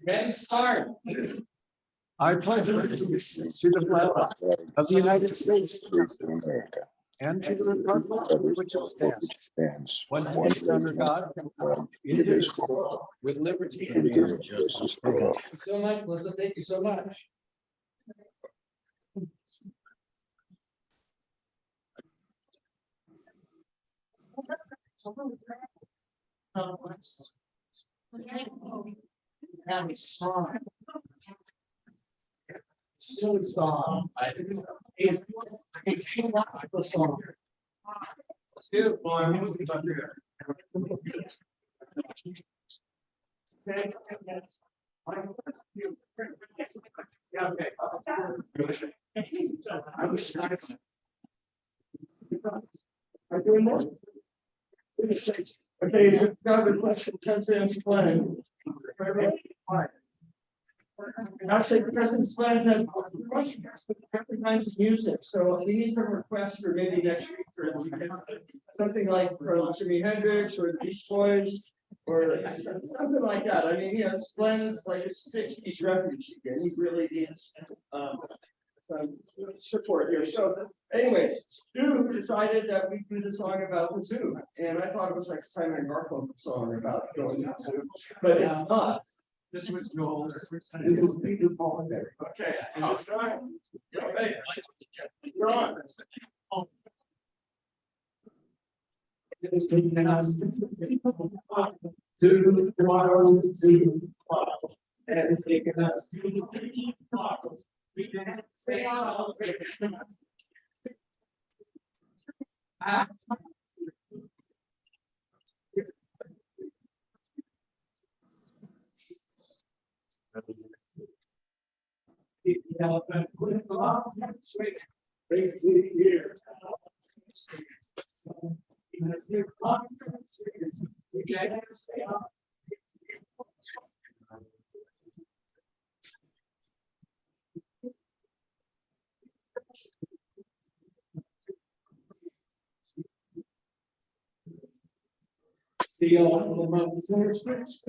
Ready, start. I pledge allegiance to the flag of the United States of America, and to the republic for which it stands, one nation under God, indivisible, with liberty and justice for all. Thank you so much, Melissa. Thank you so much. Have a song. Silly song. It's a song. Still, okay, got the question, President's plan. Actually, the President's plans have different kinds of music, so these are requests for maybe next week for something like from Jimi Hendrix or the Beach Boys. Or something like that. I mean, Glenn's like a 60s refugee, and he really needs some support here. So, anyways, Stu decided that we do the song about the zoo, and I thought it was like a Simon and Garfunkel song about going to the zoo, but it's not. This was Joel. This was Peter Paul there. Okay, and this guy. Okay, you're on. It's taking us to tomorrow zoo, and it's taking us to tomorrow. We can say all the elephant with the long sweet, great here. See all the mountains and the streets.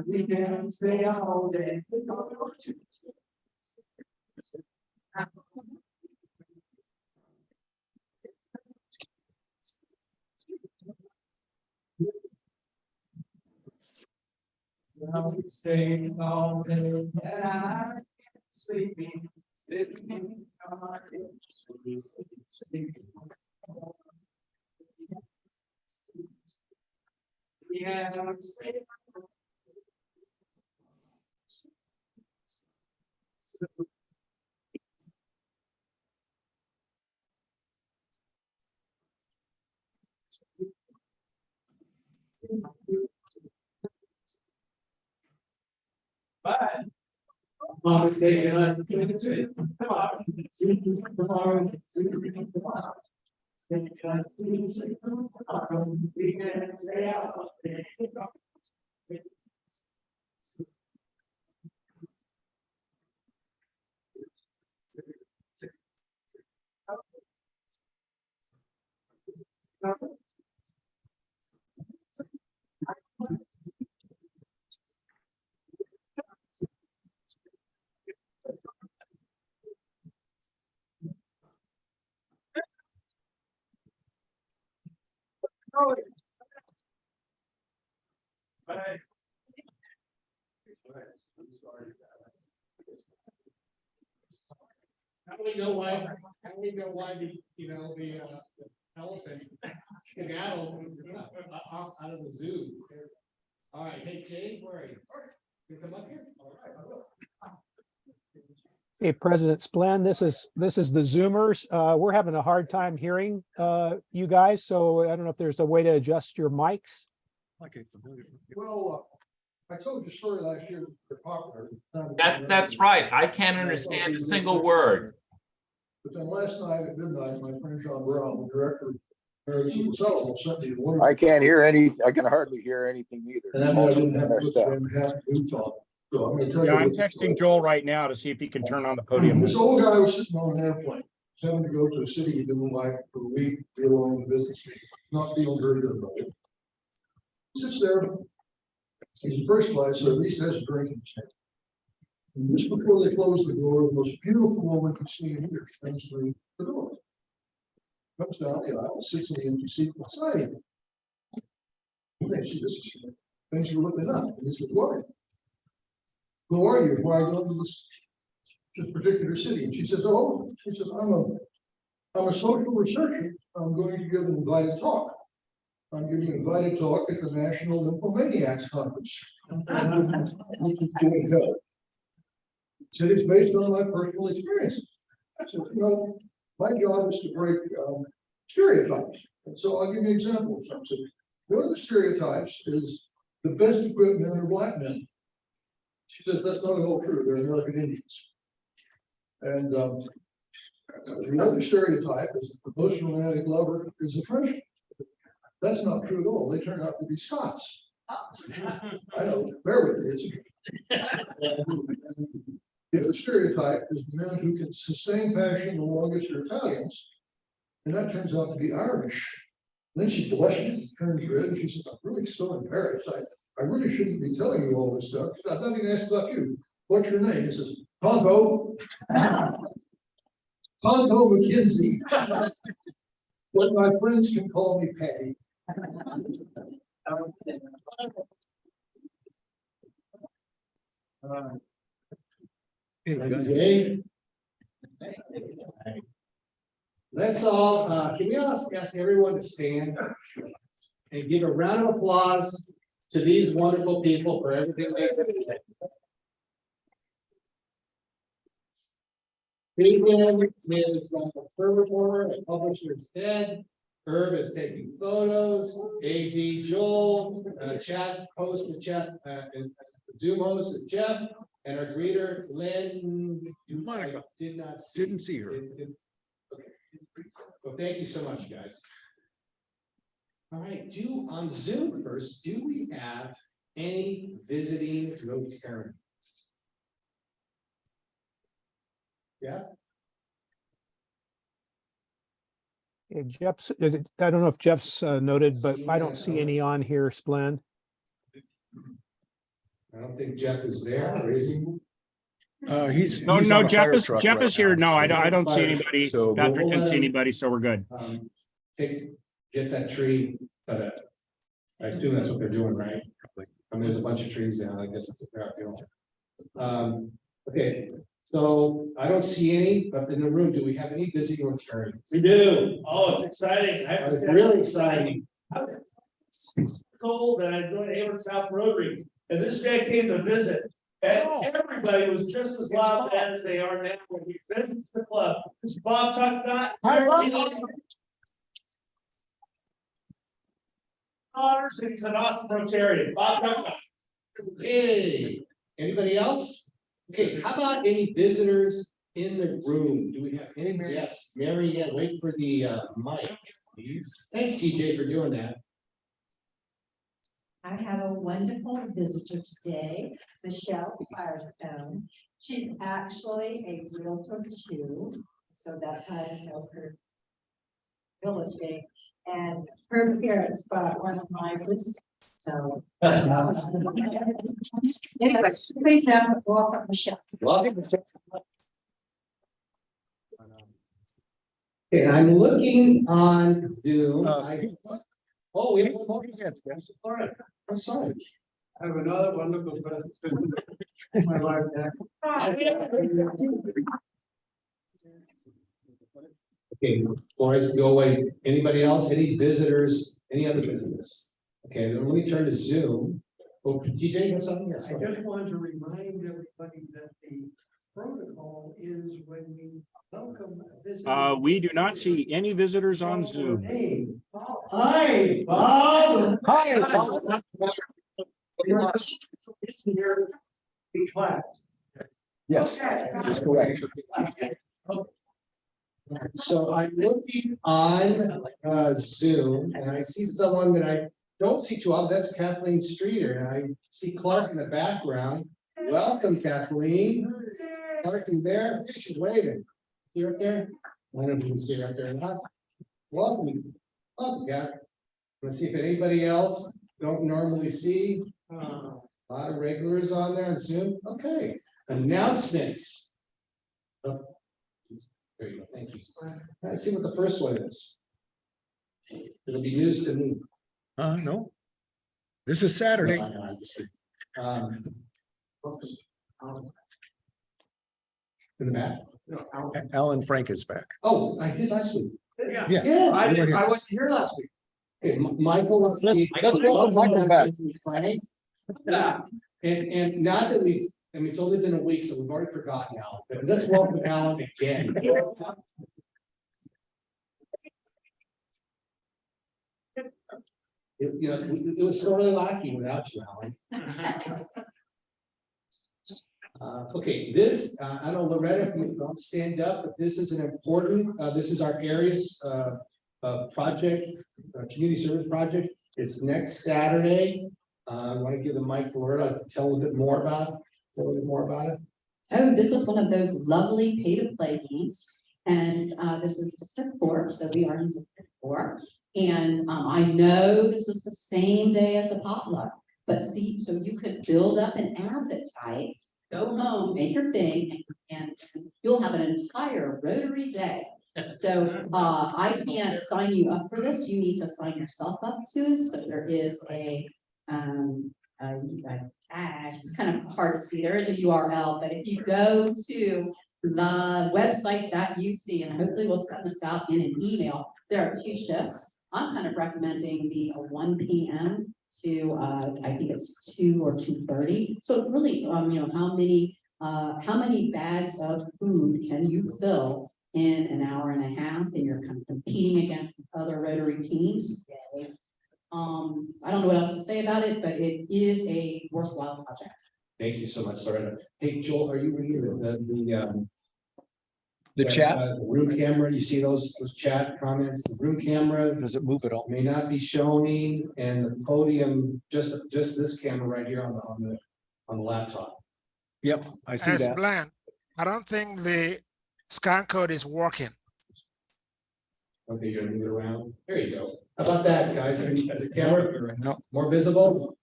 We can stay all day. Now we stay all day, and I sleeping, sitting, sleeping. Yeah. Bye. Mom is taking us to the Bye. How do we know why? How do we know why the elephant skedaddled out of the zoo? All right, hey Jay, where are you? You come up here. All right, I will. Hey, President Splend, this is the Zoomers. We're having a hard time hearing you guys, so I don't know if there's a way to adjust your mics. Okay, familiar. Well, I told your story last year. They're popular. That's right. I can't understand a single word. But then last night at midnight, my friend John Brown, the director of Marriage and Settlement, sent me a link. I can't hear any, I can hardly hear anything either. And It's then I all didn't have messed up. to boots on. So I'm gonna tell you. Yeah, I'm what- texting Joel right now to see if he can turn on the podium. This old guy was sitting on an airplane, was having to go to a city he didn't like for a week, deal on the business, not feeling very good about it. Sits there, he's in first class, so at least has a drink in his hand. And just before they close the door, the most beautiful woman could see and hear comes through the door. Comes down the aisle, sits in the empty seat beside him. And then she just, things are looking up, and he said, "Why? Who are you? Why are you going to this particular city?" And she said, "Oh," she said, I'm a social researcher. I'm going to give an invited talk. I'm giving an invited talk at the National Nymphomaniacs Conference. Which is being held. Said it's based on my personal experiences. I said, my job is to break stereotypes. And so I'll give you an example of something. One of the stereotypes is the best equipped men are black men. She says that's not at all true. They're American Indians. And the other stereotype is that the most romantic lover is a Frenchman. That's not true at all. They turn out to be Scots. I know, bear with me. The other stereotype is men who can sustain passion the longest are Italians, and that turns out to be Irish. Then she blushes, turns red, and she says, "I'm really so embarrassed. I really shouldn't be telling you all this stuff. I've not even asked about you. What's your name?" He says, "Tonto." Tonto McKenzie. But my friends can call me Patty. Let's all, can we ask everyone to stand and give a round of applause to these wonderful people for everything they do. Cleveland is a fur reporter at Publishers Ed. Herb is taking photos. AD Joel, chat host and chat, and Zoom host is Jeff, and our greeter Lynn. Monica. I did not Didn't see her. Okay. So thank you so much, guys. All right, on Zoom first, do we have any visiting Rotarians? Yeah. Okay, Jeff's, I don't know if Jeff's noted, but I don't see any on here, Splend. I don't think Jeff is there, or is he? He's No, on a Jeff fire is, truck Jeff right is here. now, No, so- I don't see anybody. So- Patrick didn't see anybody, so we're good. Get that tree, I assume that's what they're doing, right? I mean, there's a bunch of trees down, I guess. It's okay, so I don't see any, but in the room, do we have any visiting Rotarians? We do. Oh, it's exciting. It's really exciting. Cold and I joined Hayward South Rotary, and this guy came to visit. And everybody was just as loud as they are now when he visits the club. This is Bob Tucknott. Honors, and he's an awesome Rotarian. Bob Tucknott. Hey, anybody else? Okay, how about any visitors in the room? Do we have any? Yes, Mary, yeah, wait for the mic, please. Thanks, TJ, for doing that. I have a wonderful visitor today, Michelle Firestone. She's actually a realtor too, so that's how I know her real estate. And her parents bought one of my lists, so. Anyway, please now welcome Michelle. Okay, I'm looking on Zoom. Oh, we have one more. All right, I'm sorry. I have another wonderful person. My life back. Okay, before I go away, anybody else, any visitors, any other visitors? Okay, then let me turn to Zoom. Oh, TJ, you have something? Yes. I just want to remind everybody that the protocol is when we welcome a visitor. We do not see any visitors on Zoom. Hey, hi, Bob. Hi, Bob. It's here. Be clapped. Yes, that's correct. So I'm looking on Zoom and I see someone that I don't see too often. That's Kathleen Streeter. And I see Clark in the background. Welcome, Kathleen. Parking there, she's waving. See her up there? I don't know if you can see her up there or not. Welcome. Welcome, Kath. Let's see if anybody else don't normally see. A lot of regulars on there on Zoom. Okay, announcements. Oh, there you go, thank you. Let's see what the first one is. It'll be news to me. No. This is Saturday. Um, In the back? Alan Frank is back. Oh, I did last week. Yeah. Yeah. I wasn't here last week. Okay, Michael wants to. Let's welcome Michael back. Yeah. And not that we've, I mean, it's only been a week, so we've already forgotten Alan, but let's welcome Alan again. It was sorely lacking without you, Alan. Okay, this, I don't know, Loretta, if you don't stand up, but this is an important, this is our area's project, community service project. It's next Saturday. I want to give the mic to Loretta, tell a little bit more about it. Oh, this is one of those lovely pay-to-play games, and this is District 4, so we are in District 4. And I know this is the same day as the potluck, but see, so you could build up an appetite, go home, make your thing, and you'll have an entire Rotary day. So I can't sign you up for this. You need to sign yourself up to this. So there is it's kind of hard to see. There is a URL, but if you go to the website that you see, and hopefully we'll send this out in an email, there are 2 shifts. I'm kind of recommending the 1 p.m. to I think it's 2 or 2:30. So really, how many bags of food can you fill in an hour and a half, and you're kind of competing against other Rotary teams? I don't know what else to say about it, but it is a worthwhile project. Thank you so much, Loretta. Hey, Joel, are you reading The chat, the room camera? You see those chat comments? The room camera does it move at all? may not be showing, and the podium, just this camera right here on the laptop. Yep, I see As that. Bland, I don't think the scan code is working. Okay, you're gonna move it around. There you go. How about that, guys? As the camera more visible?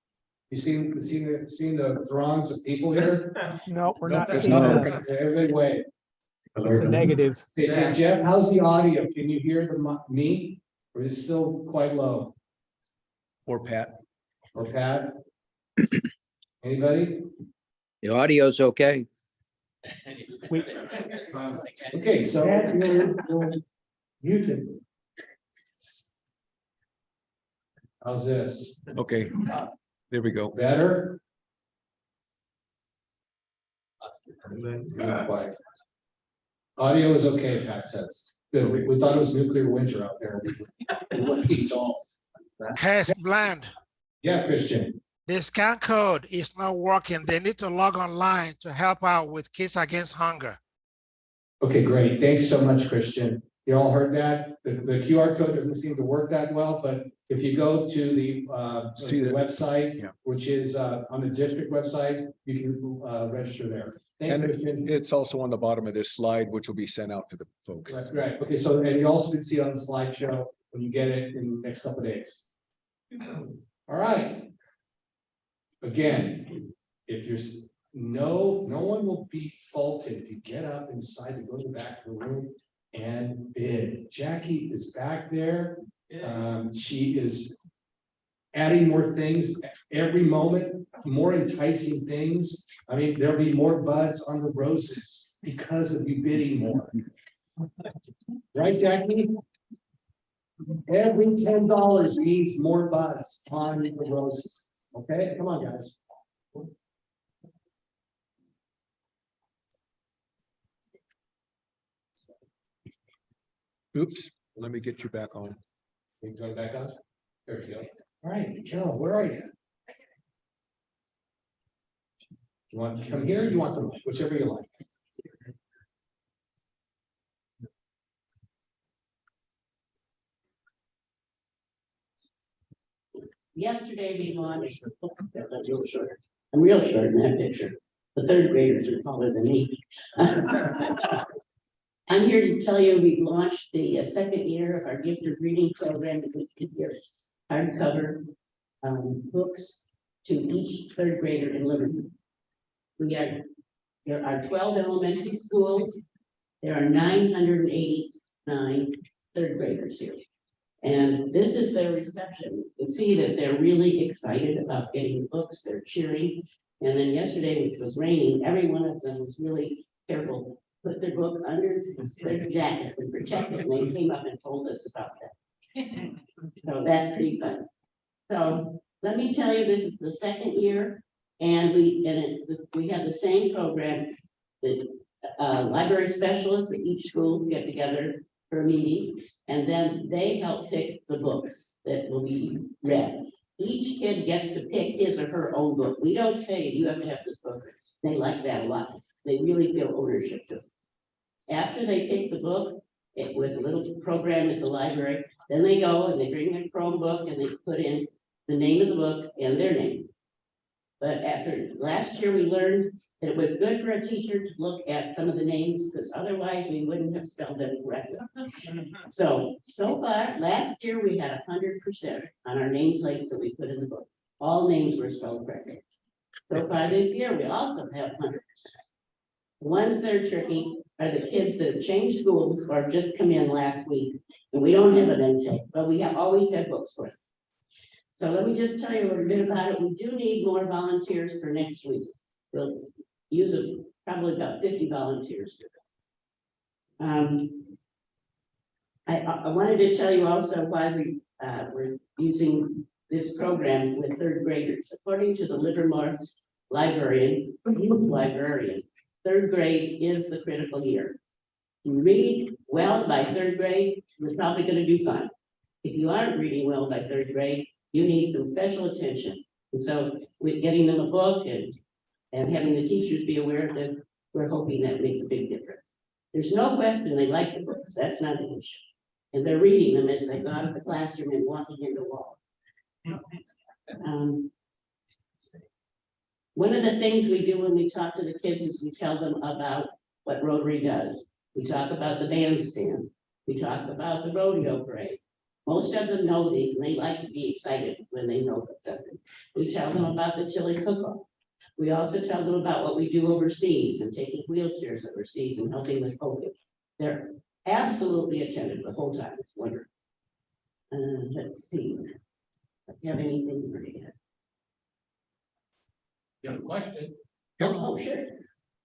You seen the throngs of people here? No, we're Nope, not it's seeing not that. working. Everybody wave. It's a negative. Hey, Jeff, how's the audio? Can you hear me? Or is it still quite low? Or Pat. Or Pat? Anybody? The audio's okay. Okay, so you're muted. How's this? Okay, there we go. Better? Quiet. Audio is okay, Pat says. Good. We thought it was nuclear winter out there. We wouldn't be tall. Has Bland, Yeah, Christian. the scan code is not working. They need to log online to help out with Kids Against Hunger. Okay, great. Thanks so much, Christian. You all heard that? The QR code doesn't seem to work that well, but if you go to the website, Yeah. which is on the district website, you can register there. Thanks, And Christian. it's also on the bottom of this slide, which will be sent out to the folks. Right. Okay, so, and you also can see it on the slideshow when you get it in the next couple of days. All right. Again, if you're, no one will be faulted if you get up and decide to go to the back of the room and bid. Jackie is back there. She is adding more things every moment, more enticing things. I mean, there'll be more buds on the roses because of you bidding more. Right, Jackie? Every $10 means more buds on the roses. Okay, come on, guys. Oops, let me get you back on. Can you turn it back on? There we go. All right, Carol, where are you? You want to come here? Or you want the mic, whichever you like. Yesterday we launched. I'm real short in that picture. The third graders are taller than me. I'm here to tell you, we've launched the second year of our gift of reading program, in which we give hardcover books to each third grader in Livermore. There are 12 elementary schools. There are 989 third graders here. And this is their reception. You can see that they're really excited about getting books. They're cheering. And then yesterday, which was raining, every one of them was really careful. Put their book under their jacket and protect it. And they came up and told us about that. So that's pretty fun. So let me tell you, this is the second year, and we have the same program. The library specialists at each school get together for a meeting, and then they help pick the books that will be read. Each kid gets to pick his or her own book. We don't say you have to have this book. They like that a lot. They really feel ownership to it. After they pick the book, with a little program at the library, then they go and they bring their Chromebook and they put in the name of the book and their name. But after last year, we learned that it was good for a teacher to look at some of the names, because otherwise we wouldn't have spelled them correctly. So far, last year, we had 100% on our nameplates that we put in the books. All names were spelled correctly. So far this year, we also have 100%. The ones that are tricky are the kids that have changed schools or just come in last week, and we don't have an intake, but we have always had books for them. So let me just tell you a little bit about it. We do need more volunteers for next week. We'll use probably about 50 volunteers. I wanted to tell you also why we're using this program with third graders. According to the Livermore librarian, third grade is the critical year. You read well by third grade, you're probably going to do fine. If you aren't reading well by third grade, you need some special attention. And so with getting them a book and having the teachers be aware of them, we're hoping that makes a big difference. There's no question they like the books. That's not an issue. And they're reading them as they go out of the classroom and walking into walls. One of the things we do when we talk to the kids is we tell them about what Rotary does. We talk about the bandstand. We talk about the rodeo parade. Most of them know these, and they like to be excited when they know something. We tell them about the chili cook-off. We also tell them about what we do overseas and taking wheelchairs overseas and helping with COVID. They're absolutely attentive the whole time. It's wonderful. Let's see. Do you have anything for me? You have a question? Oh, sure.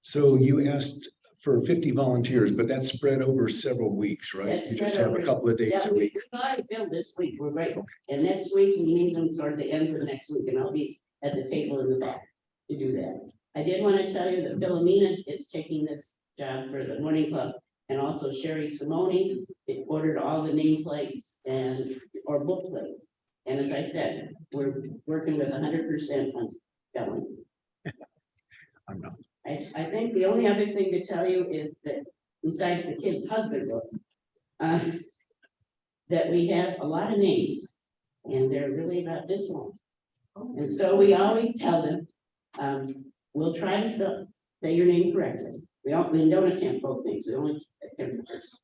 So you asked for 50 volunteers, but that's spread over several weeks, right? That's You just spread have a over- couple of days Yeah, a week. we already filled this week. We're great. And next week, we need them toward the end of next week, and I'll be at the table in the back to do that. I did want to tell you that Philomena is taking this job for the morning club, and also Sherry Simone ordered all the nameplates or book plates. And as I said, we're working with 100% on spelling. I'm not. I think the only other thing to tell you is that besides the kids' husband book, that we have a lot of names, and they're really about this long. And so we always tell them, we'll try to say your name correctly. We don't attempt both names. We only attempt the first.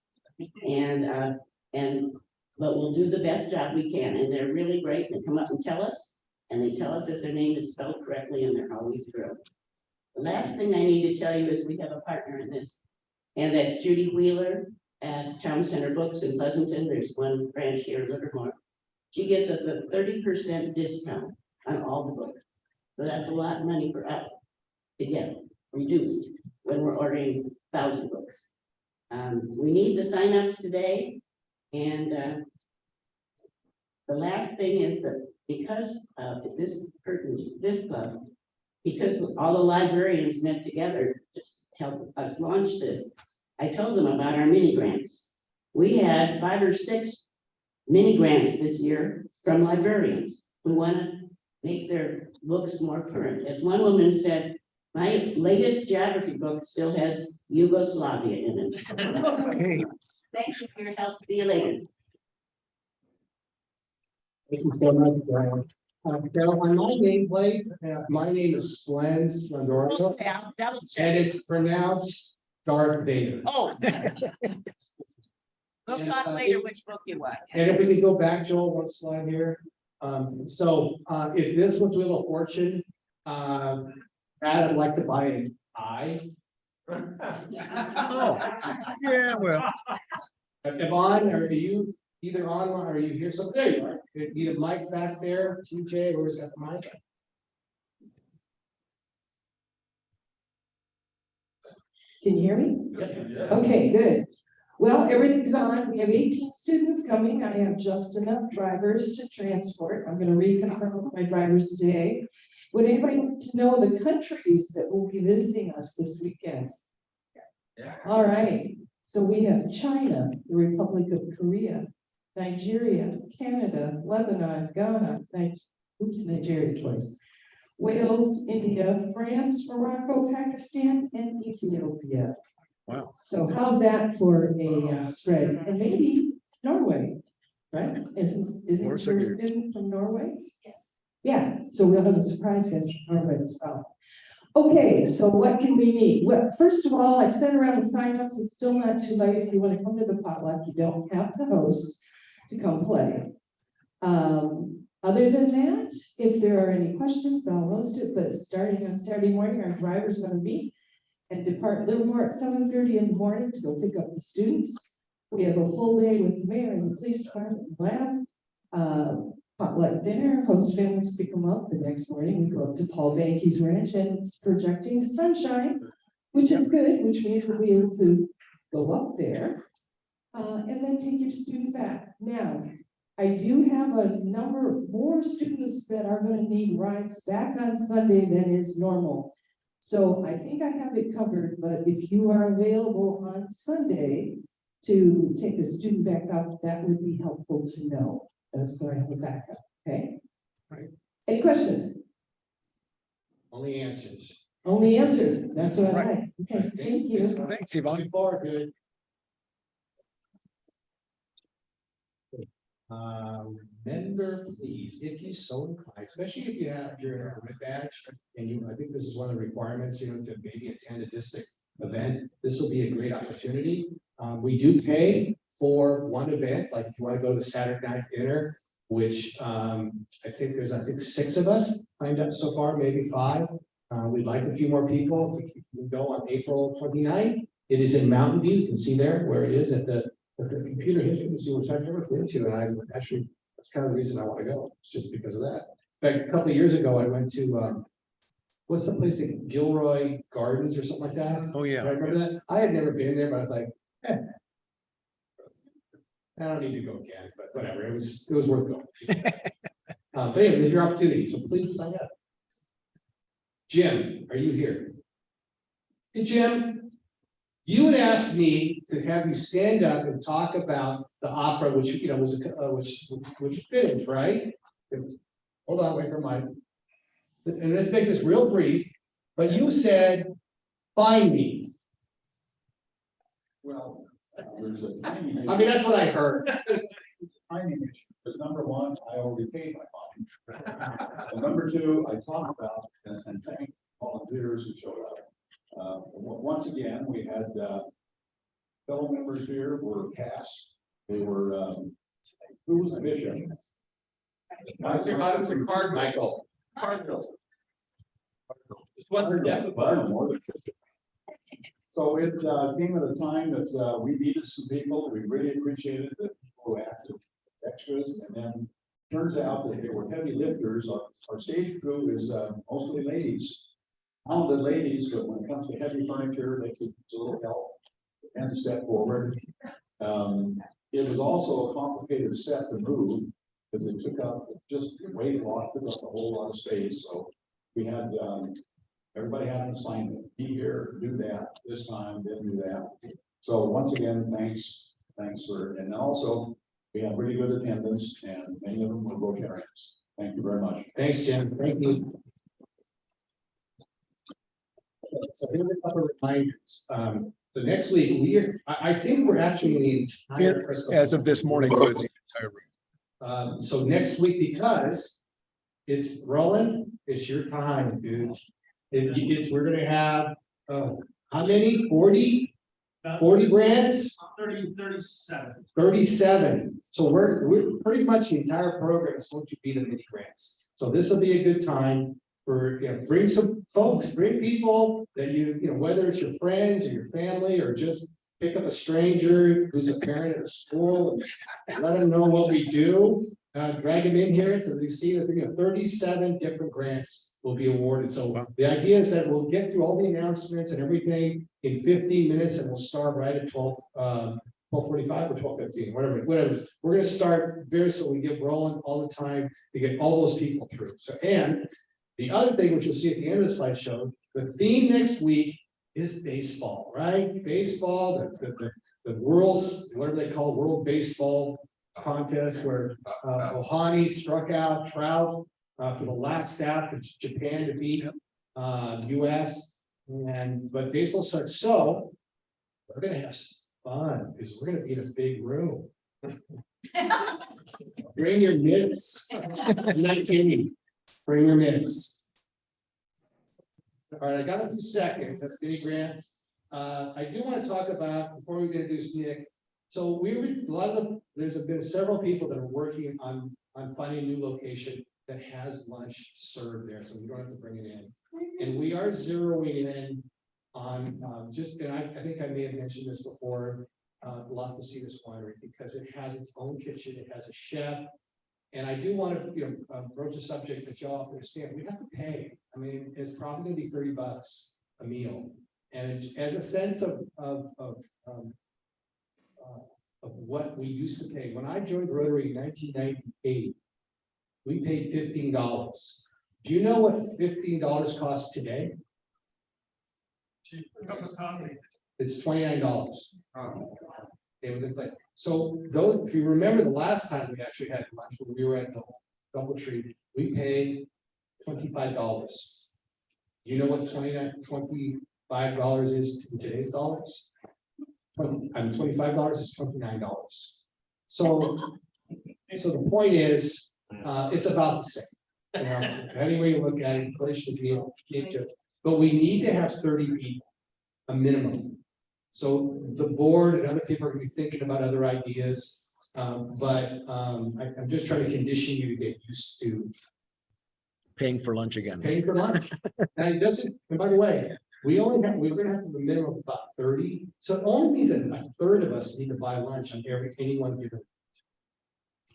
But we'll do the best job we can, and they're really great. They come up and tell us, and they tell us if their name is spelled correctly, and they're always thrilled. The last thing I need to tell you is we have a partner in this, and that's Judy Wheeler at Town Center Books in Pleasanton. There's one branch here in Livermore. She gives us a 30% discount on all the books. So that's a lot of money for us to get reduced when we're ordering 1,000 books. We need the signups today, and the last thing is that because this club, because all the librarians met together to help us launch this, I told them about our mini grants. We had 5 or 6 mini grants this year from librarians who want to make their books more current. As one woman said, my latest geography book still has Yugoslavia in it. Okay. Thank you for your help. See you later. Thank you so much, Brian. Carol, on my nameplate, my name is Splen Splendorio, and it's pronounced Darth Vader. Oh. We'll And, talk later which book you want. And if we could go back, Joel, one slide here. If this was Wheel of Fortune, Brad, I'd like to buy an eye. Yeah, well. Yvonne, are you either on, or are you here? So there you are. You need a mic back there, TJ, where's that mic? Can you hear me? Okay, good. Well, everything's on. We have 18 students coming. I have just enough drivers to transport. I'm going to reconfirm with my drivers today. Would anybody want to know the countries that will be visiting us this weekend? All right. So we have China, the Republic of Korea, Nigeria, Canada, Lebanon, Ghana, Nigeria twice, Wales, India, France, Morocco, Pakistan, and Ethiopia. Wow. So how's that for a spread? And maybe Norway, right? Isn't your student from Norway? Yes. Yeah, so we'll have a surprise guest from Norway as well. Okay, so what can we need? Well, first of all, I sent around the signups. It's still not too late. If you want to come to the potluck, you don't have to host to come play. Other than that, if there are any questions, I'll host it, but starting on Saturday morning, our driver's going to meet and depart a little more at 7:30 in the morning to go pick up the students. We have a full day with the mayor and the police department and lab, potluck dinner, host families pick them up the next morning. We go up to Paul Banky's ranch and it's projecting sunshine, which is good, which means we'll be able to go up there and then take your student back. Now, I do have a number more students that are going to need rides back on Sunday than is normal. So I think I have it covered, but if you are available on Sunday to take a student back up, that would be helpful to know. So I have a backup, okay? Right. Any questions? Only answers. Only answers, that's what I like. Okay, thank you. Thanks, Yvonne. Member, please, if you so inclined, especially if you have your permit badge, and you, I think this is one of the requirements, to maybe attend a district event. This will be a great opportunity. We do pay for one event, like if you want to go to Saturday night dinner, which I think there's 6 of us signed up so far, maybe 5. We'd like a few more people. If you can go on April 29th. It is in Mountain View. You can see there where it is at the Computer History Museum, which I've never been to, and I actually, that's kind of the reason I want to go. It's just because of that. In fact, a couple of years ago, I went to what's the place in Gilroy Gardens or something like that? Oh, yeah. I remember that. I had never been there, but I was like, I don't need to go again, but whatever. It was worth going. But anyway, there's your opportunity, so please sign up. Jim, are you here? Hey, Jim. You had asked me to have you stand up and talk about the opera, which was which finished, right? Hold on, wait for mine. And let's make this real brief. But you said, "Find me." Well, there's a timing issue. I mean, that's what I heard. Timing issue, because number one, I already paid my fine. And number two, I talked about and thank volunteers who showed up. Once again, we had fellow members here were cast. They were who was the bishop? Michael. Cardinal. Cardinal. So it came at a time that we needed some people. We really appreciated the people who acted extras, and then turns out that they were heavy lifters. Our stage crew is mostly ladies. Talented ladies, but when it comes to heavy furniture, they could use a little help and step forward. It was also a complicated set to move because it took up just weight a lot, took up a whole lot of space. So we had everybody had an assignment: be here, do that this time, then do that. So once again, thanks for, and also we had really good attendance, and many of them were Rotarians. Thank you very much. Thanks, Jim. Thank you. So here's a couple of reminders. The next week, I think we're actually the entire. As of this morning, we're in the entire room. So next week, because it's Roland, it's your time, dude. We're gonna have, how many? 40 grants? 37. So we're pretty much the entire program is going to be the mini grants. So this will be a good time for, bring some folks, bring people that whether it's your friends or your family, or just pick up a stranger who's a parent at a school, and let them know what we do. Drag them in here so they see that 37 different grants will be awarded. So the idea is that we'll get through all the announcements and everything in 15 minutes, and we'll start right at 12:45 or 12:15, whatever. We're gonna start so we give Roland all the time to get all those people through. So, and the other thing, which you'll see at the end of the slideshow, the theme next week is baseball, right? Baseball, the world's, whatever they call World Baseball Contest, where Ohani struck out Trout for the last step for Japan to beat US. But baseball starts, so we're gonna have some fun because we're gonna be in a big room. Bring your mitts. I'm not kidding. Bring your minutes. All right, I got a few seconds. That's mini grants. I do want to talk about, before we introduce Nick. So there's been several people that are working on finding a new location that has lunch served there, so we don't have to bring it in. And we are zeroing in on and I think I may have mentioned this before, Las Positas Winery, because it has its own kitchen, it has a chef. And I do want to, broach a subject that y'all understand. We have to pay. I mean, it's probably going to be $30 a meal, and as a sense of what we used to pay. When I joined Rotary in 1998, we paid $15. Do you know what $15 costs today? It's $29. So those, if you remember the last time we actually had lunch, when we were at the DoubleTree, we paid $25. Do you know what $25 is in today's dollars? $25 is $29. So the point is, it's about the same. Any way you look at it, inflation is but we need to have 30 people, a minimum. So the board and other people are going to be thinking about other ideas, but I'm just trying to condition you to get used to Paying for lunch again. paying for lunch. And it doesn't, and by the way, we're gonna have a minimum of about 30. So it only means that a third of us need to buy lunch on any one given.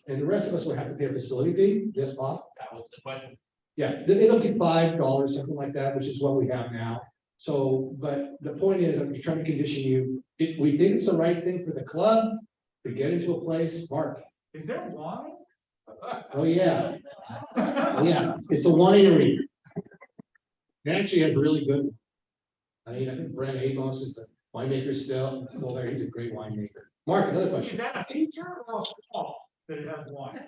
And the rest of us will have to pay a facility fee. Yes, Bob? That was the question. Yeah, it'll be $5, something like that, which is what we have now. So, but the point is, I'm just trying to condition you. We think it's the right thing for the club to get into a place. Mark. Is there wine? Oh, yeah. Yeah, it's a winery. It actually has really good. I think Brent Amos is the winemaker still. So there, he's a great winemaker. Mark, another question. Is that a feature or a that it has wine?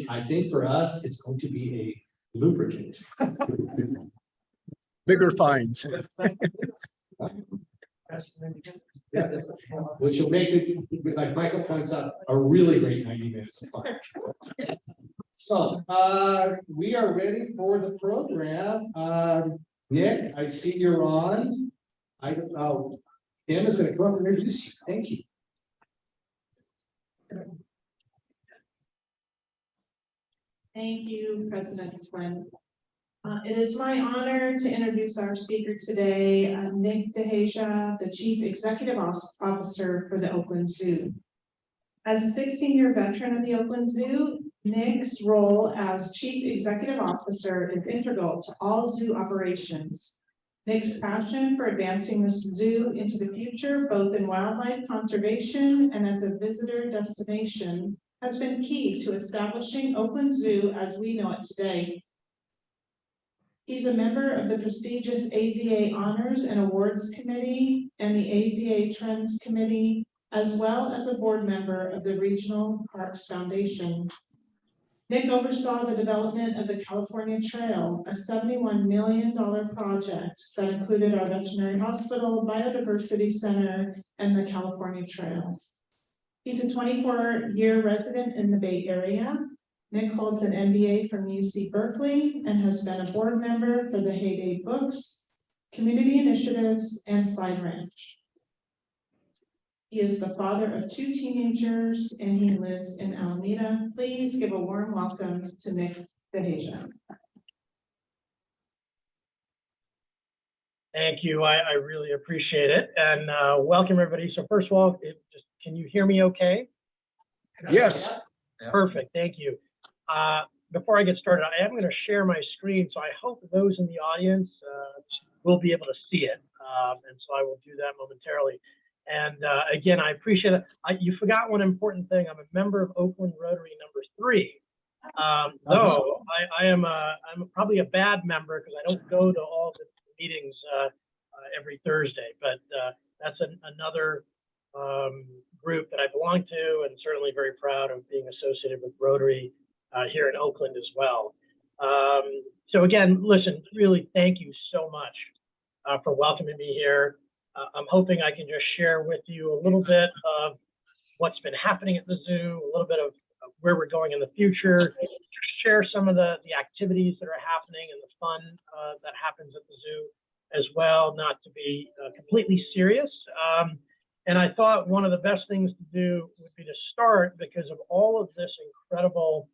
I think for us, it's going to be a lubricant. Bigger fines. Yeah, which will make it, like Michael points out, a really great 90 minutes. So we are ready for the program. Nick, I see you're on. Tim is going to come up and introduce you. Thank you. Thank you, President Swin. It is my honor to introduce our speaker today, Nick DeHasia, the Chief Executive Officer for the Oakland Zoo. As a 16-year veteran of the Oakland Zoo, Nick's role as Chief Executive Officer is integral to all zoo operations. Nick's passion for advancing the zoo into the future, both in wildlife conservation and as a visitor destination, has been key to establishing Oakland Zoo as we know it today. He's a member of the prestigious AZA Honors and Awards Committee and the AZA Trends Committee, as well as a board member of the Regional Parks Foundation. Nick oversaw the development of the California Trail, a $71 million project that included our veterinary hospital, biodiversity center, and the California Trail. He's a 24-year resident in the Bay Area. Nick holds an MBA from UC Berkeley and has been a board member for the Heyday Books, Community Initiatives, and Slide Ranch. He is the father of 2 teenagers and he lives in Alameda. Please give a warm welcome to Nick DeHasia. Thank you. I really appreciate it. And welcome everybody. So first of all, can you hear me okay? Yes. Perfect. Thank you. Before I get started, I am going to share my screen. So I hope those in the audience will be able to see it. And so I will do that momentarily. And again, I appreciate it. You forgot one important thing. I'm a member of Oakland Rotary number 3. Though I'm probably a bad member because I don't go to all the meetings every Thursday, but that's another group that I belong to, and certainly very proud of being associated with Rotary here in Oakland as well. So again, listen, really thank you so much for welcoming me here. I'm hoping I can just share with you a little bit of what's been happening at the zoo, a little bit of where we're going in the future, share some of the activities that are happening and the fun that happens at the zoo as well, not to be completely serious. And I thought one of the best things to do would be to start because of all of this incredible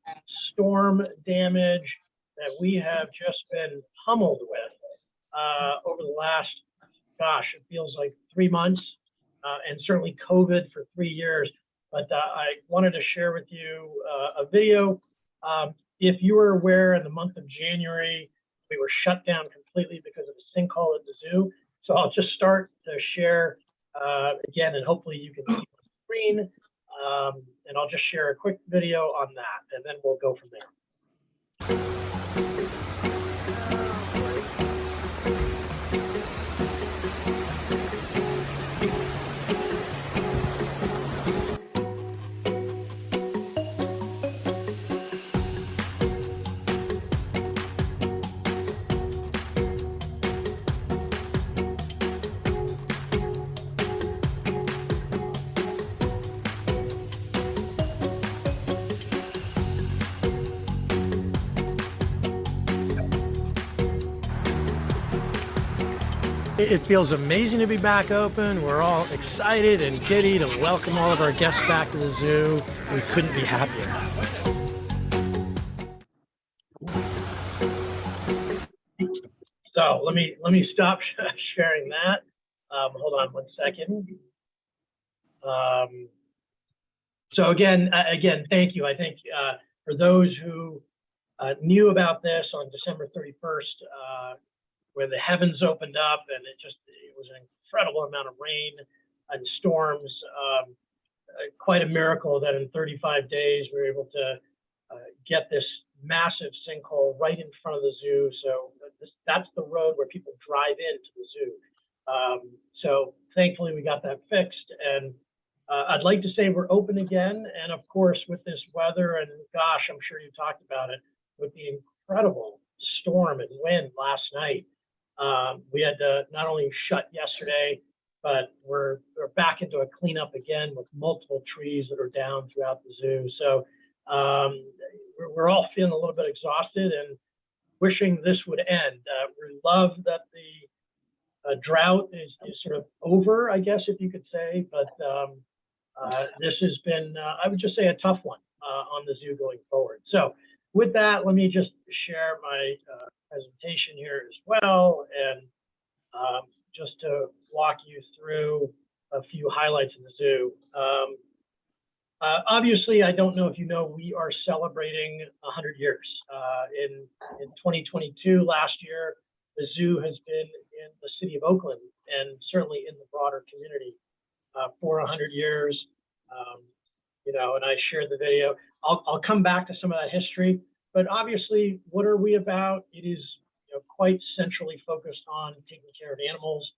storm damage that we have just been pummeled with over the last, gosh, it feels like 3 months, and certainly COVID for 3 years. But I wanted to share with you a video. If you were aware, in the month of January, we were shut down completely because of a sinkhole at the zoo. So I'll just start to share again, and hopefully you can see the screen. And I'll just share a quick video on that, and then we'll go from there. It feels amazing to be back open. We're all excited and giddy to welcome all of our guests back to the zoo. We couldn't be happier. So let me stop sharing that. Hold on 1 second. So again, thank you. I think for those who knew about this on December 31st, where the heavens opened up and it was an incredible amount of rain and storms. Quite a miracle that in 35 days we were able to get this massive sinkhole right in front of the zoo. So that's the road where people drive into the zoo. So thankfully we got that fixed, and I'd like to say we're open again. And of course, with this weather, and gosh, I'm sure you talked about it, with the incredible storm and wind last night. We had to not only shut yesterday, but we're back into a cleanup again with multiple trees that are down throughout the zoo. So we're all feeling a little bit exhausted and wishing this would end. We love that the drought is sort of over, I guess, if you could say, but this has been, I would just say, a tough one on the zoo going forward. So with that, let me just share my presentation here as well, and just to walk you through a few highlights in the zoo. Obviously, I don't know if you know, we are celebrating 100 years. In 2022, last year, the zoo has been in the city of Oakland and certainly in the broader community for 100 years. You know, and I shared the video. I'll come back to some of that history, but obviously, what are we about? It is, you know, quite centrally focused on taking care of animals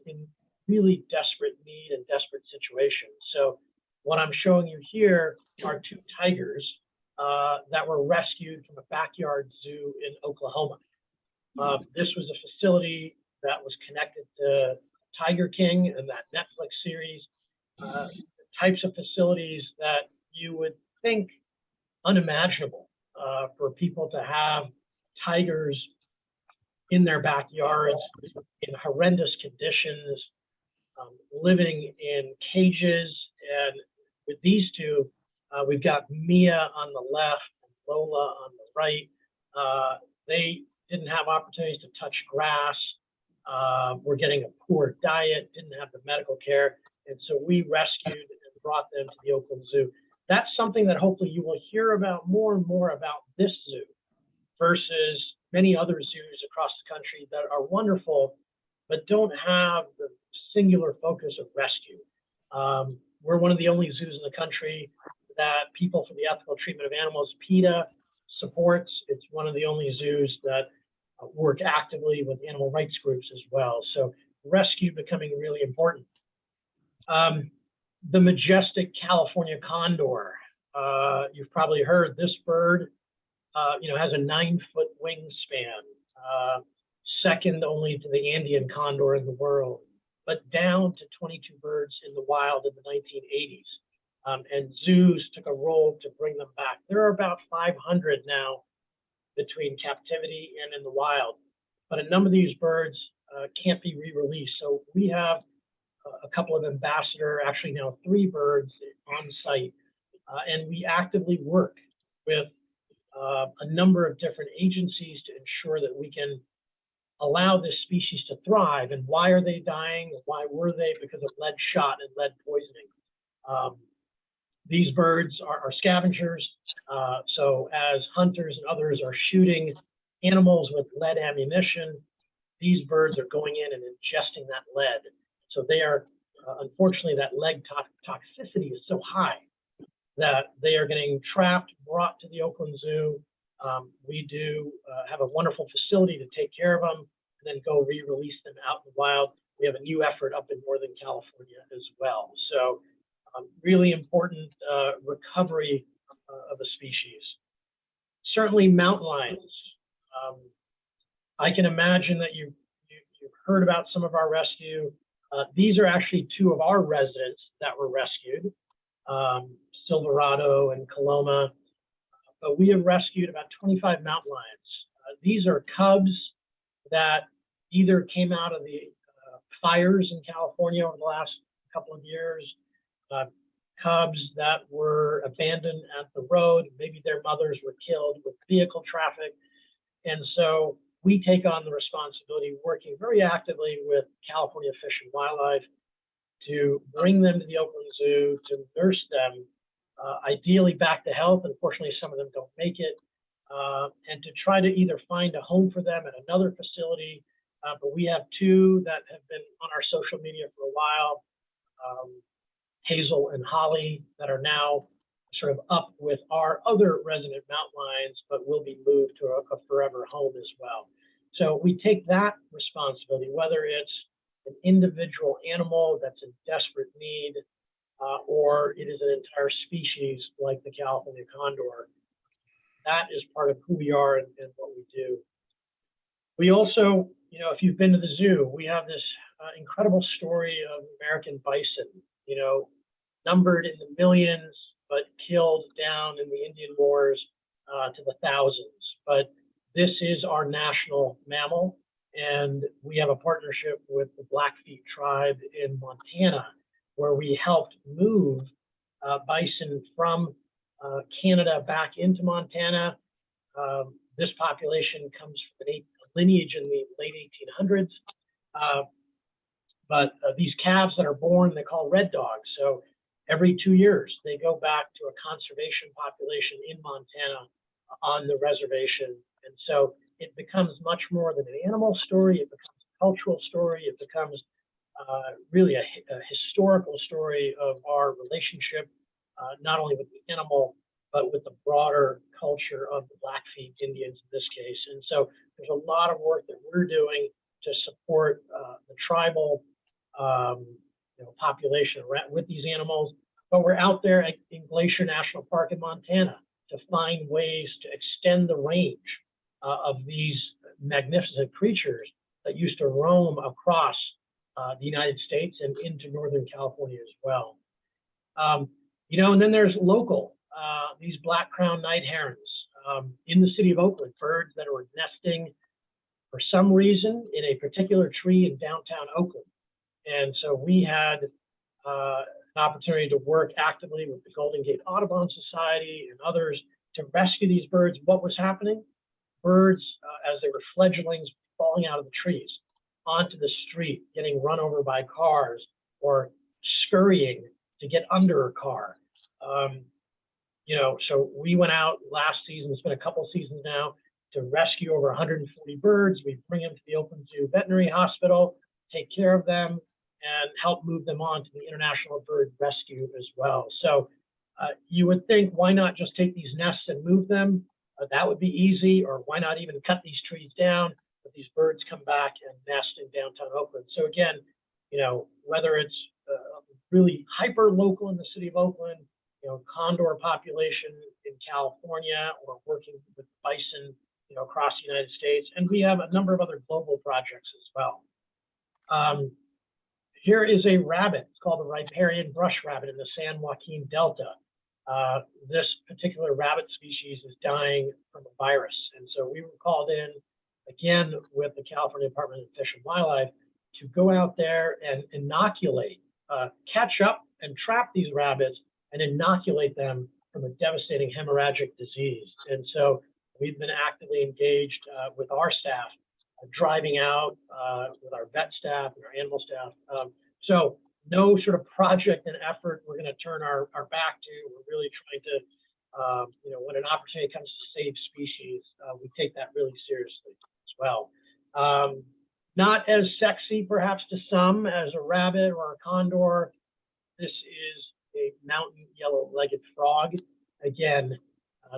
in really desperate need and desperate situations. So what I'm showing you here are 2 tigers that were rescued from a backyard zoo in Oklahoma. This was a facility that was connected to Tiger King and that Netflix series, types of facilities that you would think unimaginable for people to have tigers in their backyards in horrendous conditions, living in cages. And with these two, we've got Mia on the left and Lola on the right. They didn't have opportunities to touch grass, were getting a poor diet, didn't have the medical care. And so we rescued and brought them to the Oakland Zoo. That's something that hopefully you will hear about more and more about this zoo versus many other zoos across the country that are wonderful, but don't have the singular focus of rescue. We're one of the only zoos in the country that People for the Ethical Treatment of Animals, PETA, supports. It's one of the only zoos that work actively with animal rights groups as well. So rescue becoming really important. The majestic California condor. You've probably heard this bird, has a 9-foot wingspan, second only to the Andean condor in the world, but down to 22 birds in the wild in the 1980s. And zoos took a role to bring them back. There are about 500 now between captivity and in the wild, but a number of these birds can't be re-released. So we have a couple of ambassador, actually now 3 birds on site, and we actively work with a number of different agencies to ensure that we can allow this species to thrive. And why are they dying? Why were they? Because of lead shot and lead poisoning. These birds are scavengers. So as hunters and others are shooting animals with lead ammunition, these birds are going in and ingesting that lead. So they are, unfortunately, that lead toxicity is so high that they are getting trapped, brought to the Oakland Zoo. We do have a wonderful facility to take care of them and then go re-release them out in the wild. We have a new effort up in Northern California as well. So really important recovery of a species. Certainly mountain lions. I can imagine that you've heard about some of our rescue. These are actually 2 of our residents that were rescued, Silverado and Coloma. But we have rescued about 25 mountain lions. These are cubs that either came out of the fires in California over the last couple of years, cubs that were abandoned at the road. Maybe their mothers were killed with vehicle traffic. And so we take on the responsibility, working very actively with California Fish and Wildlife to bring them to the Oakland Zoo, to nurse them, ideally back to health. Unfortunately, some of them don't make it, and to try to either find a home for them at another facility. But we have 2 that have been on our social media for a while, Hazel and Holly, that are now sort of up with our other resident mountain lions, but will be moved to a forever home as well. So we take that responsibility, whether it's an individual animal that's in desperate need, or it is an entire species like the California condor. That is part of who we are and what we do. We also, if you've been to the zoo, we have this incredible story of American bison, numbered in the millions, but killed down in the Indian Wars to the thousands. But this is our national mammal, and we have a partnership with the Blackfeet tribe in Montana, where we helped move bison from Canada back into Montana. This population comes from a lineage in the late 1800s. But these calves that are born, they call red dogs. So every 2 years, they go back to a conservation population in Montana on the reservation. And so it becomes much more than an animal story. It becomes a cultural story. It becomes really a historical story of our relationship, not only with the animal, but with the broader culture of the Blackfeet Indians in this case. And so there's a lot of work that we're doing to support the tribal population with these animals. But we're out there in Glacier National Park in Montana to find ways to extend the range of these magnificent creatures that used to roam across the United States and into Northern California as well. And then there's local, these black crowned night herons in the city of Oakland, birds that are nesting for some reason in a particular tree in downtown Oakland. And so we had an opportunity to work actively with the Golden Gate Audubon Society and others to rescue these birds. What was happening? Birds, as they were fledglings, falling out of the trees onto the street, getting run over by cars, or scurrying to get under a car. So we went out last season, it's been a couple seasons now, to rescue over 140 birds. We bring them to the Oakland Zoo Veterinary Hospital, take care of them, and help move them on to the International Bird Rescue as well. So you would think, why not just take these nests and move them? That would be easy, or why not even cut these trees down? But these birds come back and nest in downtown Oakland. So again, whether it's really hyper local in the city of Oakland, condor population in California, or working with bison, across the United States, and we have a number of other global projects as well. Here is a rabbit. It's called the riparian brush rabbit in the San Joaquin Delta. This particular rabbit species is dying from a virus, and so we were called in again with the California Department of Fish and Wildlife to go out there and inoculate, catch up and trap these rabbits and inoculate them from a devastating hemorrhagic disease. And so we've been actively engaged with our staff, driving out with our vet staff and our animal staff. So no sort of project and effort we're going to turn our back to. We're really trying to, when an opportunity comes to save species, we take that really seriously as well. Not as sexy, perhaps, to some as a rabbit or a condor. This is a mountain yellow-legged frog. Again,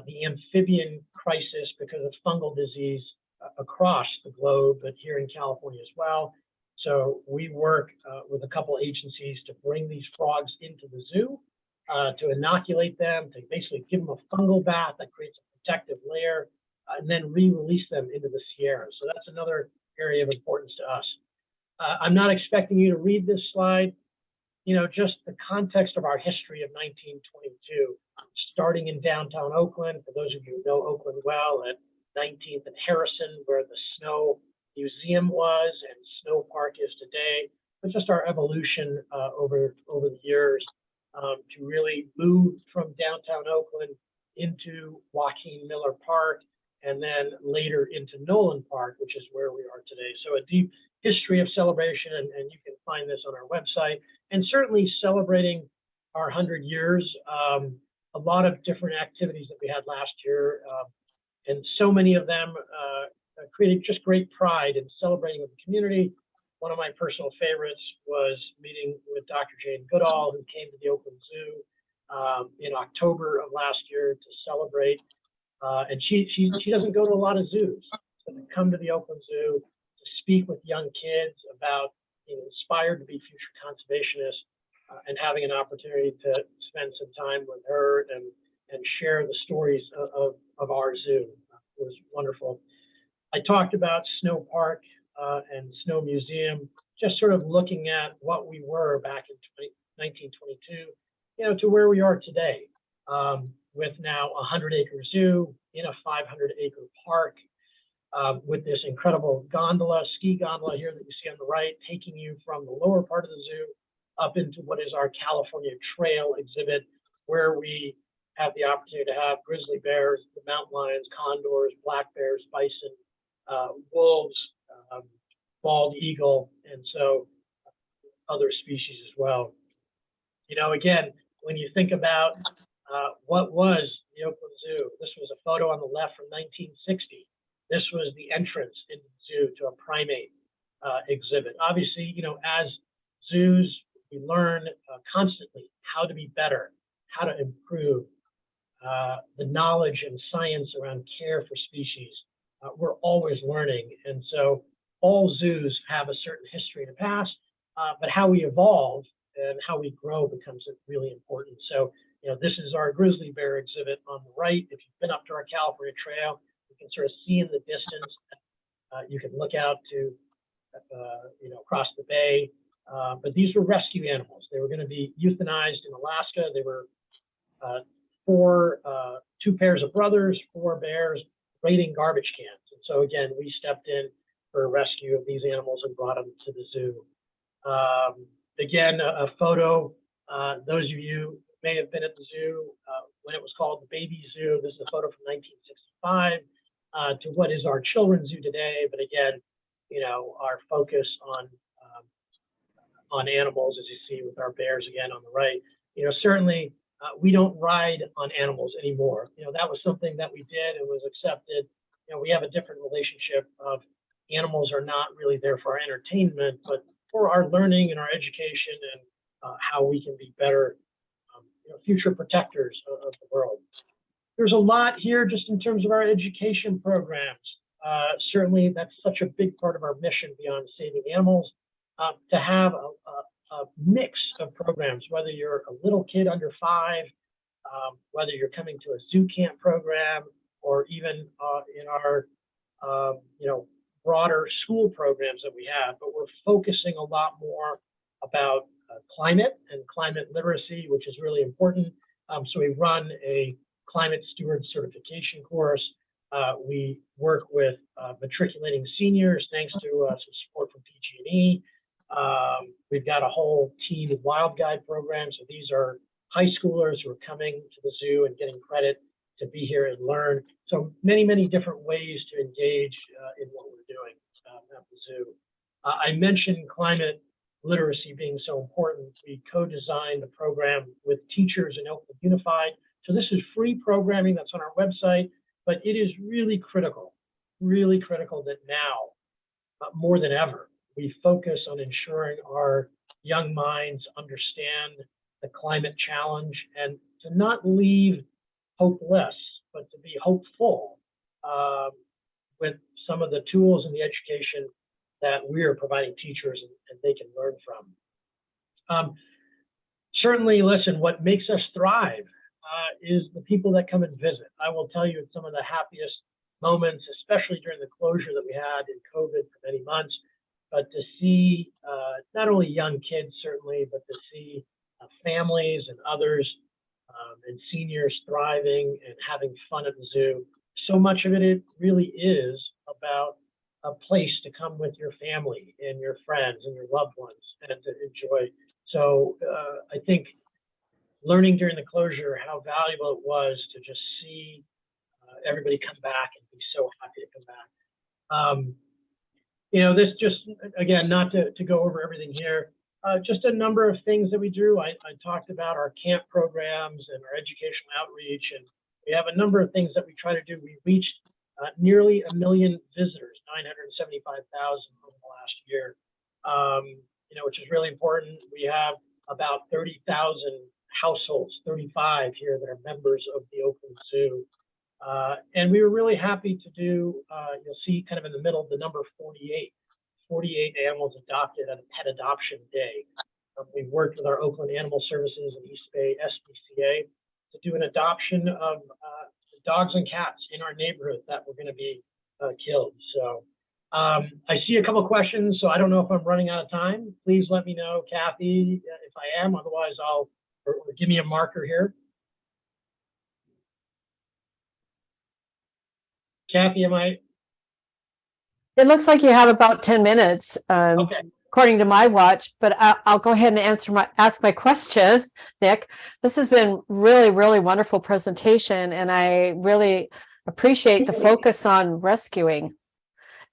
the amphibian crisis because of fungal disease across the globe, but here in California as well. So we work with a couple agencies to bring these frogs into the zoo, to inoculate them, to basically give them a fungal bath that creates a protective layer, and then re-release them into the Sierra. So that's another area of importance to us. I'm not expecting you to read this slide. Just the context of our history of 1922, starting in downtown Oakland, for those of you who know Oakland well, at 19th and Harrison, where the Snow Museum was and Snow Park is today, but just our evolution over the years to really move from downtown Oakland into Joaquin Miller Park, and then later into Nolan Park, which is where we are today. So a deep history of celebration, and you can find this on our website, and certainly celebrating our 100 years. A lot of different activities that we had last year, and so many of them created just great pride in celebrating with the community. One of my personal favorites was meeting with Dr. Jane Goodall, who came to the Oakland Zoo in October of last year to celebrate. And she doesn't go to a lot of zoos, so to come to the Oakland Zoo to speak with young kids about being inspired to be future conservationists, and having an opportunity to spend some time with her and share the stories of our zoo. It was wonderful. I talked about Snow Park and Snow Museum, just sort of looking at what we were back in 1922, to where we are today, with now a 100-acre zoo in a 500-acre park, with this incredible ski gondola here that you see on the right, taking you from the lower part of the zoo up into what is our California Trail exhibit, where we have the opportunity to have grizzly bears, the mountain lions, condors, black bears, bison, wolves, bald eagle, and so other species as well. Again, when you think about what was the Oakland Zoo, this was a photo on the left from 1960. This was the entrance into the zoo to a primate exhibit. Obviously, as zoos, we learn constantly how to be better, how to improve the knowledge and science around care for species. We're always learning. And so all zoos have a certain history in the past, but how we evolve and how we grow becomes really important. So, this is our grizzly bear exhibit on the right. If you've been up to our California Trail, you can sort of see in the distance. You can look out to, across the bay. But these were rescue animals. They were going to be euthanized in Alaska. They were two pairs of brothers, 4 bears, raiding garbage cans. And so again, we stepped in for a rescue of these animals and brought them to the zoo. Again, a photo, those of you may have been at the zoo when it was called the Baby Zoo. This is a photo from 1965 to what is our children's zoo today. But again, you know, our focus on animals, as you see with our bears again on the right. You know, certainly we don't ride on animals anymore. You know, that was something that we did. It was accepted. You know, we have a different relationship of animals are not really there for our entertainment, but for our learning and our education and how we can be better, you know, future protectors of the world. There's a lot here just in terms of our education programs. Certainly, that's such a big part of our mission beyond saving animals, to have a mix of programs, whether you're a little kid under 5, whether you're coming to a zoo camp program, or even in our you know, broader school programs that we have. But we're focusing a lot more about climate and climate literacy, which is really important. So we run a climate steward certification course. We work with matriculating seniors, thanks to some support from PG&E. We've got a whole teen wild guide program. So these are high schoolers who are coming to the zoo and getting credit to be here and learn. So many, many different ways to engage in what we're doing at the zoo. I mentioned climate literacy being so important. We co-designed a program with teachers in Oakland Unified. So this is free programming that's on our website, but it is really critical that now, more than ever, we focus on ensuring our young minds understand the climate challenge and to not leave hopeless, but to be hopeful with some of the tools and the education that we are providing teachers and they can learn from. Certainly, listen, what makes us thrive is the people that come and visit. I will tell you, it's some of the happiest moments, especially during the closure that we had in COVID for many months, but to see not only young kids, certainly, but to see families and others and seniors thriving and having fun at the zoo. So much of it really is about a place to come with your family and your friends and your loved ones and to enjoy. So I think learning during the closure how valuable it was to just see everybody come back and be so happy to come back. You know, this just, again, not to go over everything here, just a number of things that we do. I talked about our camp programs and our educational outreach, and we have a number of things that we try to do. We reached nearly 1 million visitors, 975,000 over the last year, you know, which is really important. We have about 30,000 households, 35 here that are members of the Oakland Zoo. And we were really happy to do, you'll see kind of in the middle, the number 48 animals adopted at a pet adoption day. We've worked with our Oakland Animal Services and East Bay SPCA to do an adoption of dogs and cats in our neighborhood that were going to be killed. So I see a couple of questions, so I don't know if I'm running out of time. Please let me know, Kathy, if I am. Otherwise, or give me a marker here. Kathy, am I? It looks like you have about 10 minutes, Okay. according to my watch, but I'll go ahead and ask my question, Nick. This has been really wonderful presentation, and I really appreciate the focus on rescuing.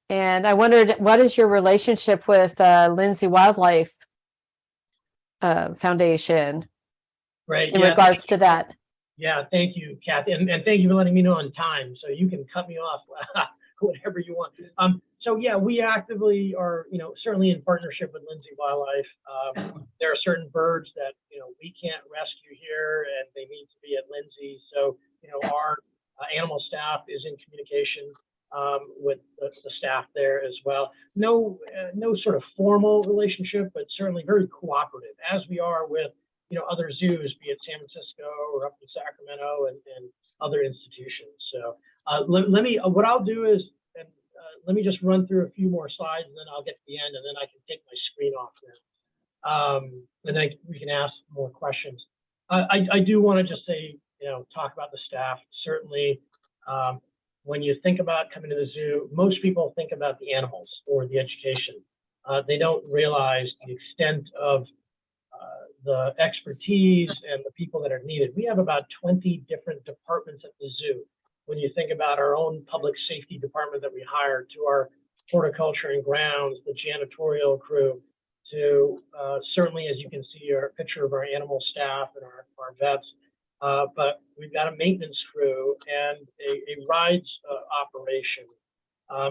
And I wondered, what is your relationship with Lindsay Wildlife Foundation Right. in regards to that? Yeah, thank you, Kathy, and thank you for letting me know on time, so you can cut me off whatever you want. So yeah, we actively are, you know, certainly in partnership with Lindsay Wildlife. There are certain birds that, you know, we can't rescue here, and they need to be at Lindsay. So, you know, our animal staff is in communication with the staff there as well. No sort of formal relationship, but certainly very cooperative, as we are with, you know, other zoos, be it San Francisco or up in Sacramento and other institutions. So let me, what I'll do is, let me just run through a few more slides, and then I'll get to the end, and then I can take my screen off there. And then we can ask more questions. I do want to just say, talk about the staff. Certainly, when you think about coming to the zoo, most people think about the animals or the education. They don't realize the extent of the expertise and the people that are needed. We have about 20 different departments at the zoo. When you think about our own public safety department that we hire, to our horticulture and grounds, the janitorial crew, to certainly, as you can see, our picture of our animal staff and our vets. But we've got a maintenance crew and a rides operation.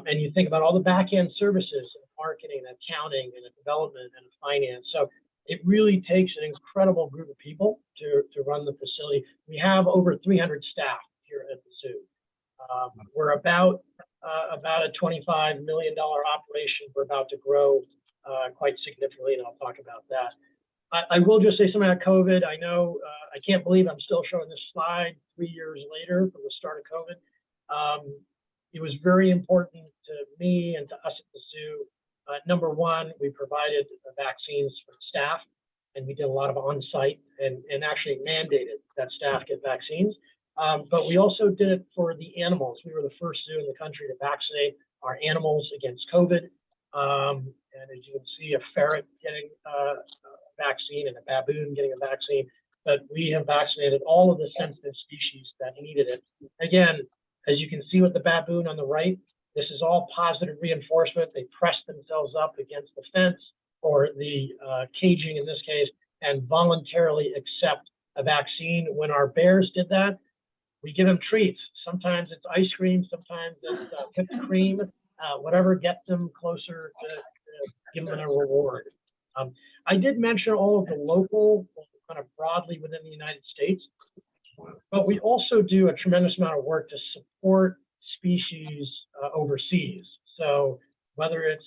And you think about all the back end services, marketing, accounting, and development and finance. So it really takes an incredible group of people to run the facility. We have over 300 staff here at the zoo. We're about a $25 million operation. We're about to grow quite significantly, and I'll talk about that. I will just say something about COVID. I know I can't believe I'm still showing this slide 3 years later from the start of COVID. It was very important to me and to us at the zoo. Number one, we provided vaccines for staff, and we did a lot of on-site and actually mandated that staff get vaccines. But we also did it for the animals. We were the first zoo in the country to vaccinate our animals against COVID. And as you can see, a ferret getting a vaccine and a baboon getting a vaccine. But we have vaccinated all of the sensitive species that needed it. Again, as you can see with the baboon on the right, this is all positive reinforcement. They press themselves up against the fence or the caging in this case, and voluntarily accept a vaccine. When our bears did that, we give them treats. Sometimes it's ice cream, sometimes it's whipped cream, whatever gets them closer to give them a reward. I did mention all of the local, kind of broadly within the United States, but we also do a tremendous amount of work to support species overseas. So whether it's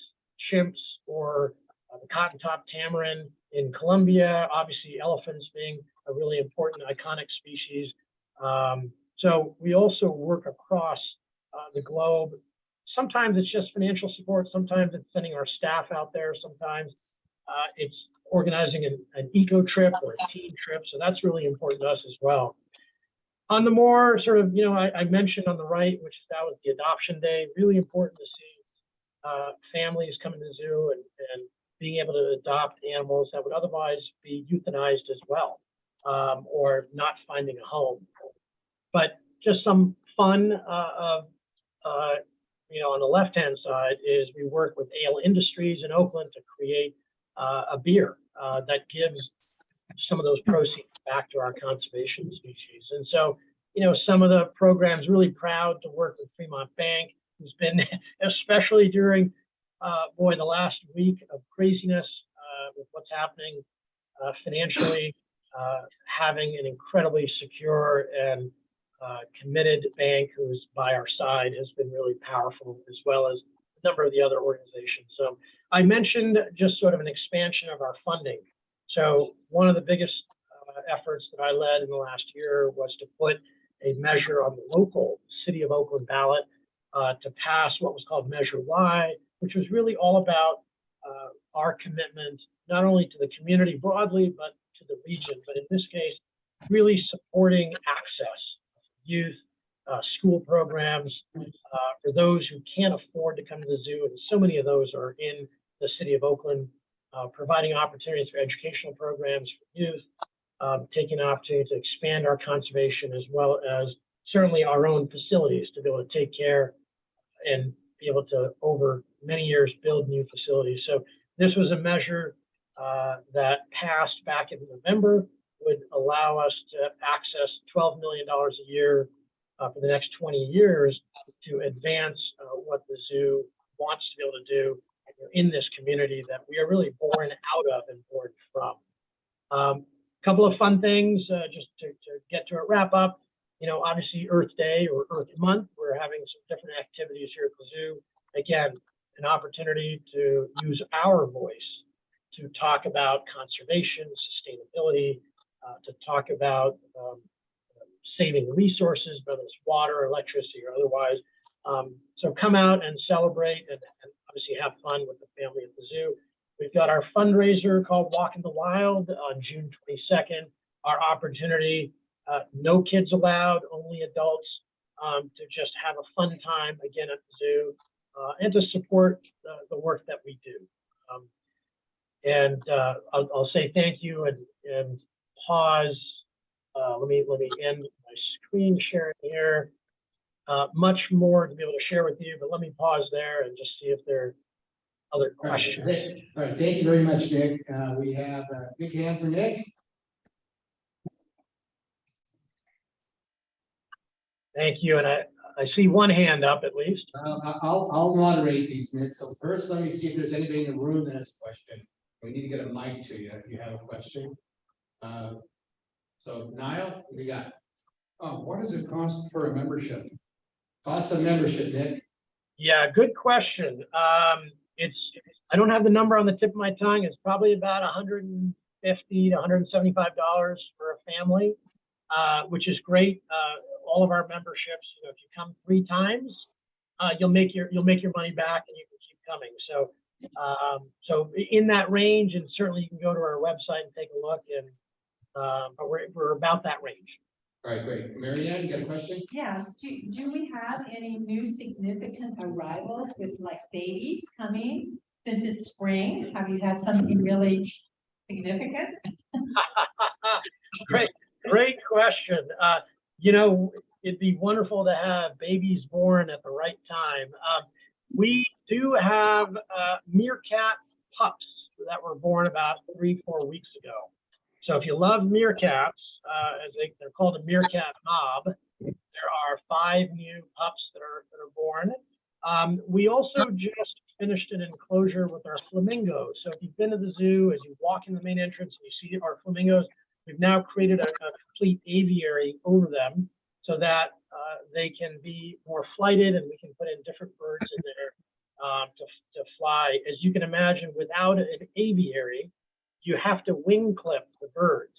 chimps or the cotton-top tamarin in Colombia, obviously elephants being a really important iconic species. So we also work across the globe. Sometimes it's just financial support. Sometimes it's sending our staff out there. Sometimes it's organizing an eco trip or a teen trip. So that's really important to us as well. On the more sort of, I mentioned on the right, which is that was the adoption day, really important to see families coming to the zoo and being able to adopt animals that would otherwise be euthanized as well, or not finding a home. But just some fun on the left-hand side is we work with Ale Industries in Oakland to create a beer that gives some of those proceeds back to our conservation species. And so, some of the programs, really proud to work with Fremont Bank, who's been, especially during, the last week of craziness with what's happening financially, having an incredibly secure and committed bank who's by our side has been really powerful, as well as a number of the other organizations. So I mentioned just sort of an expansion of our funding. So one of the biggest efforts that I led in the last year was to put a measure on the local City of Oakland ballot to pass what was called Measure Y, which was really all about our commitment, not only to the community broadly, but to the region. But in this case, really supporting access, youth, school programs for those who can't afford to come to the zoo. And so many of those are in the City of Oakland, providing opportunities for educational programs for youth, taking an opportunity to expand our conservation, as well as certainly our own facilities to be able to take care and be able to, over many years, build new facilities. So this was a measure that passed back in November, would allow us to access $12 million a year for the next 20 years to advance what the zoo wants to be able to do in this community that we are really born out of and born from. Couple of fun things just to get to a wrap up. Obviously Earth Day or Earth Month, we're having some different activities here at the zoo. Again, an opportunity to use our voice to talk about conservation, sustainability, to talk about saving resources, whether it's water, electricity, or otherwise. So come out and celebrate and obviously have fun with the family at the zoo. We've got our fundraiser called Walk in the Wild on June 22nd. our opportunity, no kids allowed, only adults, to just have a fun time again at the zoo, and to support the work that we do. I'll say thank you and pause. Let me end my screen sharing here. Much more to be able to share with you, but let me pause there and just see if there are other questions. All right, thank you very much, Nick. We have a big hand for Nick. Thank you, and I see one hand up at least. I'll moderate these, Nick. So first, let me see if there's anybody in the room that has a question. We need to get a mic to you if you have a question. So Niall, what do you got? What does it cost for a membership? Cost of membership, Nick? Yeah, good question. I don't have the number on the tip of my tongue. It's probably about $150 to $175 for a family, which is great. All of our memberships, if you come 3 times, you'll make your money back and you can keep coming. So in that range, and certainly you can go to our website and take a look, and but we're about that range. All right, great. Marianne, you got a question? Yes, do we have any new significant arrivals with like babies coming since it's spring? Have you had something really significant? Great question. It'd be wonderful to have babies born at the right time. We do have meerkat pups that were born about 3-4 weeks ago. So if you love meerkats, they're called a meerkat mob, there are 5 new pups that are born. We also just finished an enclosure with our flamingos. So if you've been to the zoo, as you walk in the main entrance and you see our flamingos, we've now created a complete aviary over them so that they can be more flighted, and we can put in different birds in there to fly. As you can imagine, without an aviary, you have to wing clip the birds.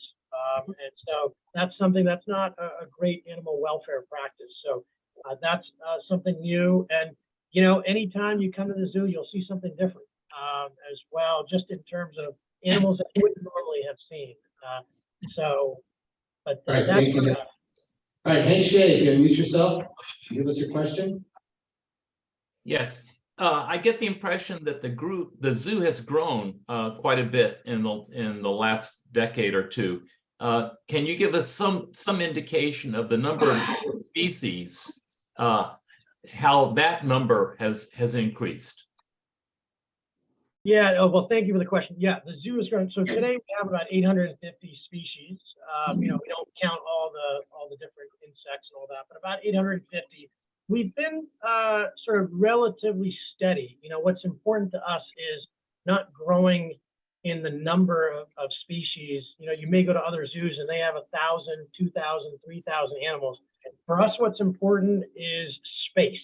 And so that's something that's not a great animal welfare practice. So that's something new. And, anytime you come to the zoo, you'll see something different as well, just in terms of animals that you wouldn't normally have seen. Thank you. All right, hey Shay, if you unmute yourself, give us your question. Yes, I get the impression that the zoo has grown quite a bit in the last decade or two. Can you give us some indication of the number of species, how that number has increased? Yeah, well, thank you for the question. Yeah, the zoo is growing. So today we have about 850 species. We don't count all the different insects and all that, but about 850. We've been sort of relatively steady. What's important to us is not growing in the number of species. You may go to other zoos and they have 1,000, 2,000, 3,000 animals. For us, what's important is space.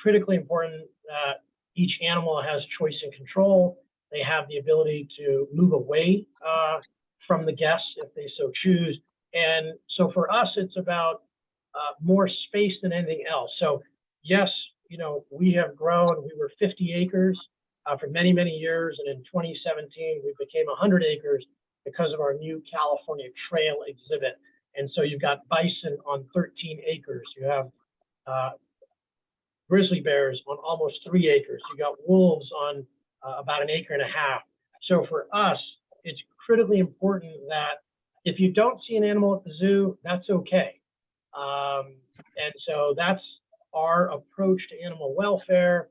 Critically important that each animal has choice and control. They have the ability to move away from the guests if they so choose. And so for us, it's about more space than anything else. So yes, we have grown. We were 50 acres for many, many years. And in 2017, we became 100 acres because of our new California Trail exhibit. And so you've got bison on 13 acres. You have grizzly bears on almost 3 acres. You got wolves on about 1.5 acres. So for us, it's critically important that if you don't see an animal at the zoo, that's okay. And so that's our approach to animal welfare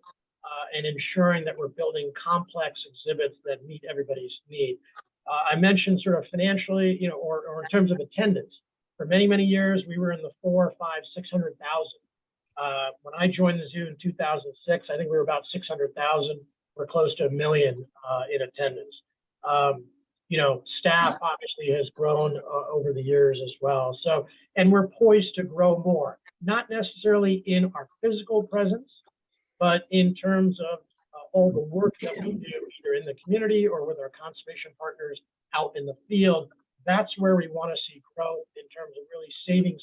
and ensuring that we're building complex exhibits that meet everybody's need. I mentioned sort of financially, or in terms of attendance. For many, many years, we were in the 400,000, 500,000, 600,000. When I joined the zoo in 2006, I think we were about 600,000. We're close to 1 million in attendance. Staff obviously has grown over the years as well. So, and we're poised to grow more, not necessarily in our physical presence, but in terms of all the work that we do either in the community or with our conservation partners out in the field. That's where we want to see growth in terms of really saving